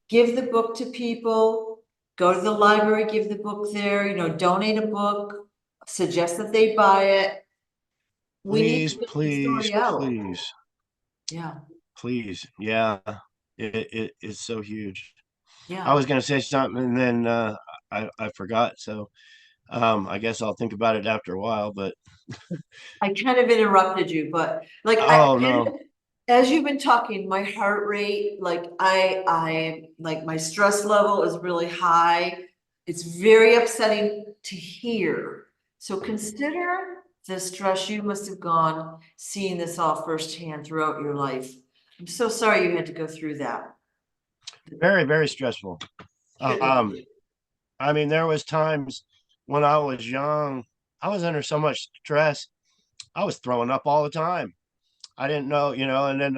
Give the book to people. Go to the library, give the book there, donate a book, suggest that they buy it. We need to please, get the please, story out. please, Yeah, please. Yeah, it's so huge. I yeah. was going to say something and then I forgot. So I guess I'll think about it after a while. But I kind of interrupted you, but like oh no, as you've been talking, my heart rate, like like my stress level is really high. It's very upsetting to hear. So consider the stress you must have gone seeing this all firsthand throughout your life. I'm so sorry you had to go through that. very stressful. Shouldn't Um, I mean, there was times when I was young, I was under so much stress, I was throwing up all the time. I didn't know, and then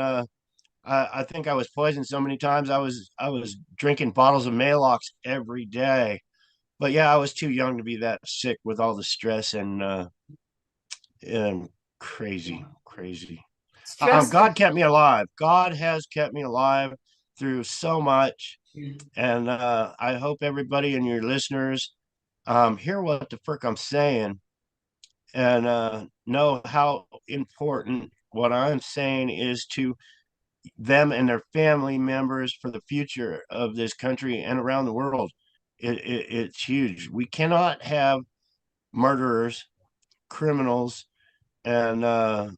I think I was poisoned so many times. I was drinking bottles of Maalox every day. But yeah, I was too young to be that sick with all the stress and yeah. crazy. Stress. God kept me alive. God has kept me alive through so much. Yeah. And I hope everybody and your listeners hear what the frick I'm saying and know how important what I'm saying is to them and their family members for the future of this country and around the world. It's huge. We cannot have murderers, criminals, and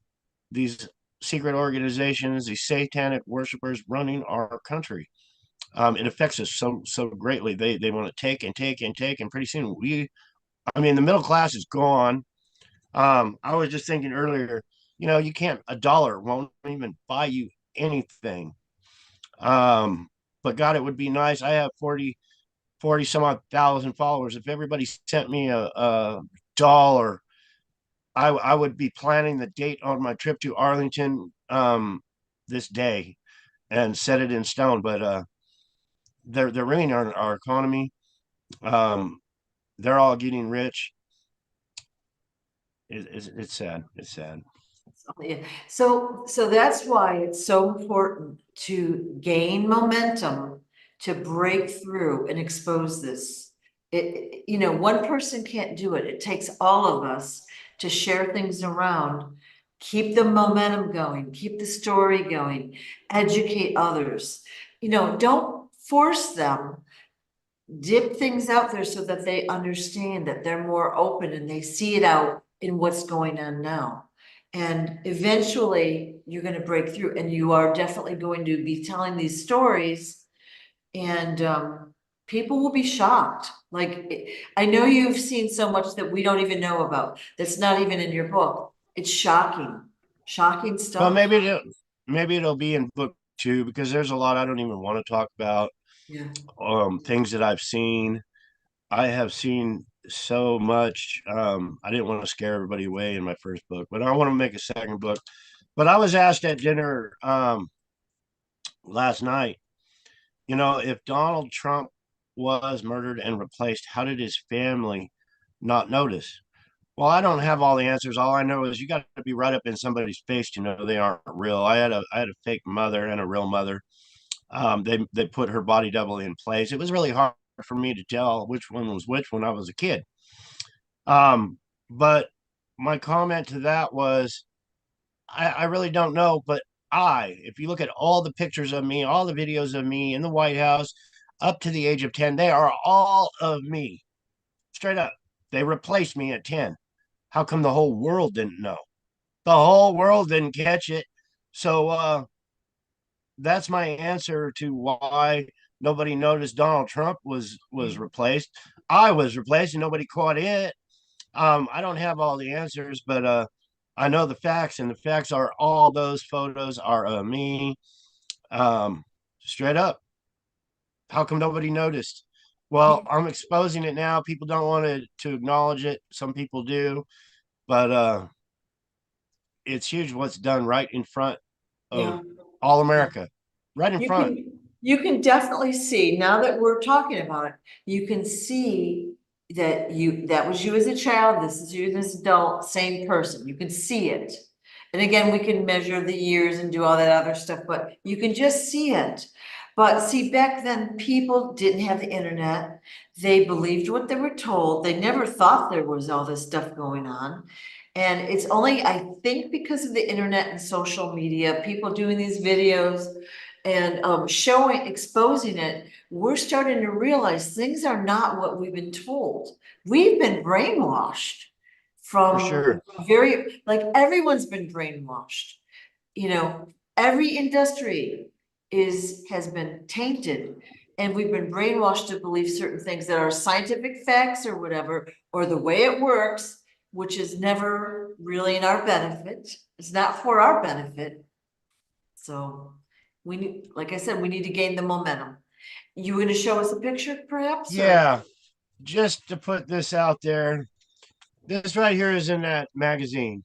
these secret organizations, these satanic worshipers running our country. It affects us so greatly. They want to take and take and take, and pretty soon I mean, the middle class is gone. I was just thinking earlier, you can't, a dollar won't even buy you anything. Um, but God, it would be nice. I have 40 some odd thousand followers. If everybody sent me a dollar, I would be planning the date on my trip to Arlington this day and set it in stone. But they're ruining our economy. Um, they're all getting rich. It's sad. It's sad. Yeah. So that's why it's so important to gain momentum, to break through and expose this. One person can't do it. It takes all of us to share things around, keep the momentum going, keep the story going, educate others. Don't force them. dip things out there so that they understand that they're more open and they see it out in what's going on now. And eventually you're gonna break through and you are definitely going to be telling these stories and people will be shocked. Like, I know you've seen so much that we don't even know about, that's not even in your book. It's shocking, shocking Well, stuff. maybe it'll be in book two because there's a lot I don't even want to talk about. Yeah, Things that I've seen. I have seen so much. I didn't want to scare everybody away in my first book, but I want to make a second book. But I was asked at dinner last night, if Donald Trump was murdered and replaced, how did his family not notice? Well, I don't have all the answers. All I know is you got to be right up in somebody's face to know they aren't real. I had a fake mother and a real mother. They put her body double in place. It was really hard for me to tell which one was which when I was a kid. But my comment to that was I really don't know, but if you look at all the pictures of me, all the videos of me in the White House up to the age of 10, they are all of me. Straight up. They replaced me at 10. How come the whole world didn't know? The whole world didn't catch it. So that's my answer to why nobody noticed Donald Trump was replaced. I was replaced and nobody caught it. I don't have all the answers, but I know the facts, and the facts are all those photos are of me. Um, Straight up. How come nobody noticed? Well, I'm exposing it now. People don't want to acknowledge it. Some people do, but it's huge what's done right in front of yeah. all America, right in You front. can definitely see, now that we're talking about it, you can see that was you as a child, this is you as an adult, same person. You can see it. And again, we can measure the years and do all that other stuff, but you can just see it. But see, back then, people didn't have the internet. They believed what they were told. They never thought there was all this stuff going on. And it's only, I think, because of the internet and social media, people doing these videos and showing, exposing it, we're starting to realize things are not what we've been told. We've been brainwashed For from sure. very, like everyone's been brainwashed. You know, every industry has been tainted, and we've been brainwashed to believe certain things that are scientific facts or whatever, or the way it works, which is never really in our benefit. It's not for our benefit. So we need, like I said, we need to gain the momentum. You gonna show us a picture perhaps, or? Yeah, just to put this out there, this right here is in that magazine.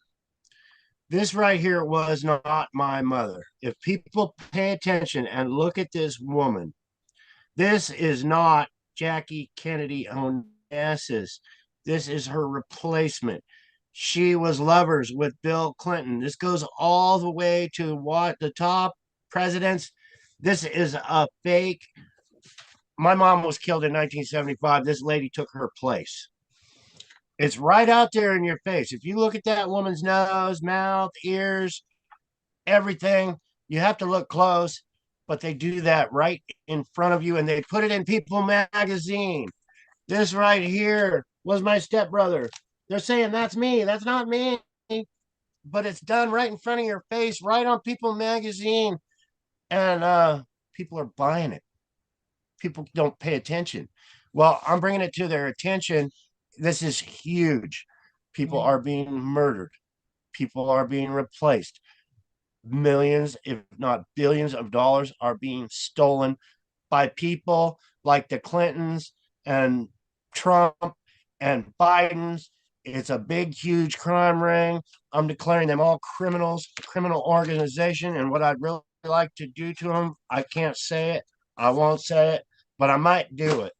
This right here was not my mother. If people pay attention and look at this woman, this is not Jackie Kennedy Onassis. This is her replacement. She was lovers with Bill Clinton. This goes all the way to what the top presidents. This is a fake. My mom was killed in 1975. This lady took her place. It's right out there in your face. If you look at that woman's nose, mouth, ears, everything, you have to look close, but they do that right in front of you and they put it in People magazine. This right here was my stepbrother. They're saying that's me. That's not me. But it's done right in front of your face, right on People magazine. And people are buying it. People don't pay attention. Well, I'm bringing it to their attention. This is huge. People Yeah. are being murdered. People are being replaced. Millions, if not billions of dollars are being stolen by people like the Clintons and Trump and Biden's. It's a big, huge crime ring. I'm declaring them all criminals, criminal organization. And what I'd really like to do to them, I can't say it. I won't say it, but I might do it.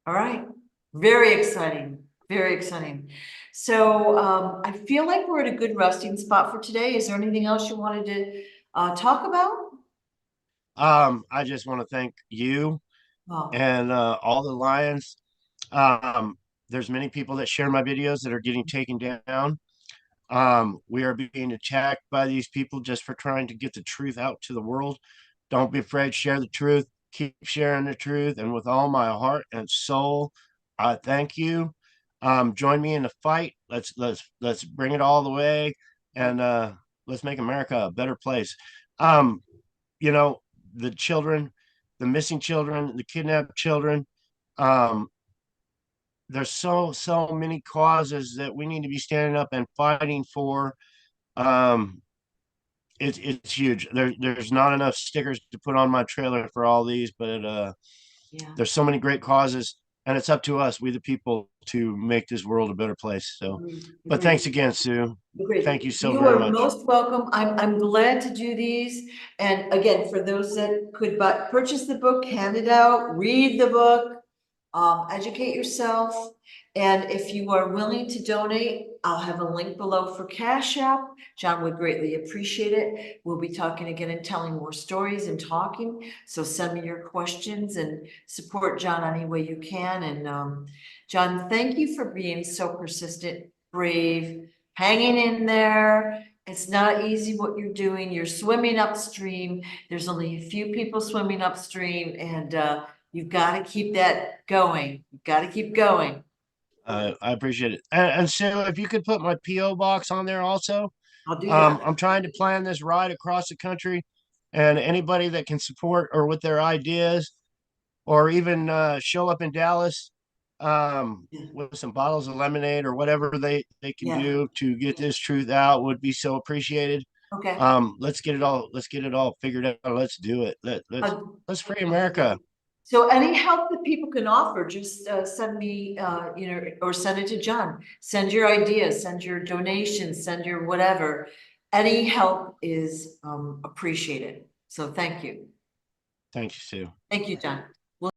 All right, very exciting, very exciting. So I feel like we're at a good resting spot for today. Is there anything else you wanted to talk about? I just want to thank you Oh, and all the Lions. There's many people that share my videos that are getting taken down. We are being attacked by these people just for trying to get the truth out to the world. Don't be afraid, share the truth. keep sharing the truth. And with all my heart and soul, I thank you. Join me in the fight. Let's bring it all the way, and let's make America a better place. Um, you know, the children, the missing children, the kidnapped children. Um, there's so many causes that we need to be standing up and fighting for. Um, it's huge. There's not enough stickers to put on my trailer for all these, but Yeah. there's so many great causes, and it's up to us, we the people, to make this world a better place. So, Agreed. but Agreed. thanks again, Sue. Agreed. Thank you so You very are much. most welcome. I'm glad to do these. And again, for those that could but purchase the book, hand it out, read the book, educate yourself. And if you are willing to donate, I'll have a link below for Cashapp. John would greatly appreciate it. We'll be talking again and telling more stories and talking. So send me your questions and support John any way you can. And John, thank you for being so persistent, brave, hanging in there. It's not easy what you're doing. You're swimming upstream. There's only a few people swimming upstream, and you've got to keep that going. You've got to keep going. I appreciate it. And Sue, if you could put my PO box on there also. I'll do that. I'm trying to plan this ride across the country, and anybody that can support or with their ideas, or even show up in Dallas Yeah. with some bottles of lemonade or whatever they can Yeah. do to get this truth out would be so appreciated. Okay. Let's get it all figured out. Let's do it. Uh, Let's free America. So any help that people can offer, just send me, or send it to John. Send your ideas, send your donations, send your whatever. Any help is appreciated. So thank you. Thank you, Sue. Thank you, John.